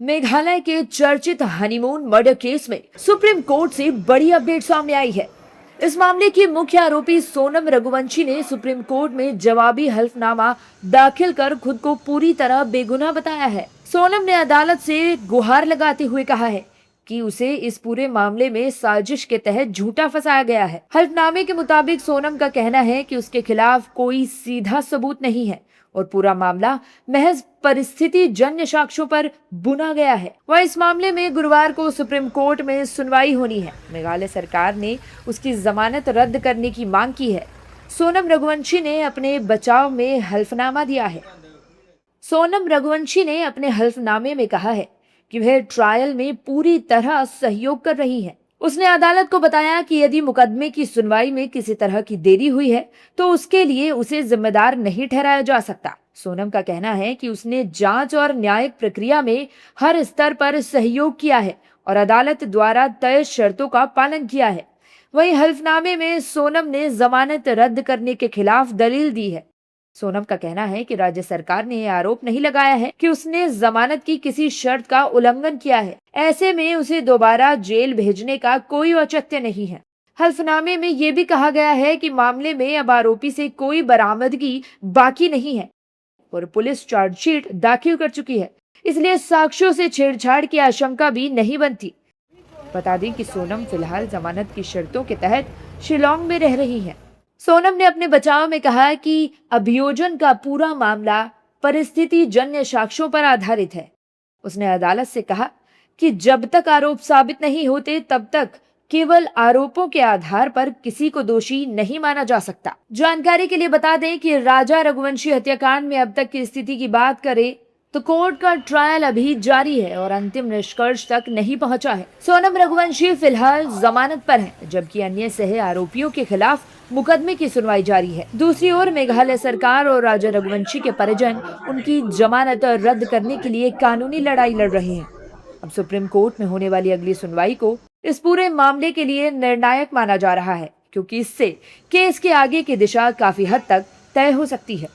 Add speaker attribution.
Speaker 1: मेघालय के चर्चित honeymoon murder case में सुप्रीम कोर्ट से बड़ी अपडेट सामने आई है। इस मामले की मुख्य आरोपी सोनम रघुवंशी ने सुप्रीम कोर्ट में जवाबी हल्फनामा दाखिल कर खुद को पूरी तरह बेगुनाह बताया है। सोनम ने अदालत से गुहार लगाते हुए कहा है कि उसे इस पूरे मामले में साजिश के तहत झूठा फंसाया गया है। हल्फनामे के मुताबिक सोनम का कहना है कि उसके खिलाफ कोई सीधा सबूत नहीं है और पूरा मामला महज परिस्थिति जन्य साक्ष्यों पर बुना गया है। वह इस मामले में गुरुवार को सुप्रीम कोर्ट में सुनवाई होनी है। मेघालय सरकार ने उसकी जमानत रद्द करने की मांग की है। सोनम रघुवंशी ने अपने बचाव में हल्फनामा दिया है। सोनम रघुवंशी ने अपने हल्फनामे में कहा है कि वह ट्रायल में पूरी तरह सहयोग कर रही है। उसने अदालत को बताया कि यदि मुकदमे की सुनवाई में किसी तरह की देरी हुई है तो उसके लिए उसे जिम्मेदार नहीं ठहराया जा सकता। सोनम का कहना है कि उसने जांच और न्यायिक प्रक्रिया में हर स्तर पर सहयोग किया है और अदालत द्वारा तय शर्तों का पालन किया है। वहीं हल्फनामे में सोनम ने जमानत रद्द करने के खिलाफ दलील दी है। सोनम का कहना है कि राज्य सरकार ने यह आरोप नहीं लगाया है कि उसने जमानत की किसी शर्त का उल्लंघन किया है। ऐसे में उसे दोबारा जेल भेजने का कोई औचित्य नहीं है। हल्फनामे में यह भी कहा गया है कि मामले में अब आरोपी से कोई बरामदगी बाकी नहीं है और पुलिस चार्जशीट दाखिल कर चुकी है, इसलिए साक्ष्यों से छेड़छाड़ की आशंका भी नहीं बनती। बता दें कि सोनम फिलहाल जमानत की शर्तों के तहत शिलोंग में रह रही हैं। सोनम ने अपने बचाव में कहा कि अभियोजन का पूरा मामला परिस्थिति जन्य साक्ष्यों पर आधारित है। उसने अदालत से कहा कि जब तक आरोप साबित नहीं होते तब तक केवल आरोपों के आधार पर किसी को दोषी नहीं माना जा सकता। जानकारी के लिए बता दें कि राजा रघुवंशी हत्याकांड में अब तक की स्थिति की बात करें तो कोर्ट का ट्रायल अभी जारी है और अंतिम निष्कर्ष तक नहीं पहुंचा है। सोनम रघुवंशी फिलहाल जमानत पर है, जबकि अन्य सह आरोपियों के खिलाफ मुकदमे की सुनवाई जारी है। दूसरी ओर मेघालय सरकार और राजा रघुवंशी के परिजन उनकी जमानत रद्द करने के लिए कानूनी लड़ाई लड़ रहे हैं। अब सुप्रीम कोर्ट में होने वाली अगली सुनवाई को इस पूरे मामले के लिए निर्णायक माना जा रहा है, क्योंकि इससे केस के आगे की दिशा काफी हद तक तय हो सकती है।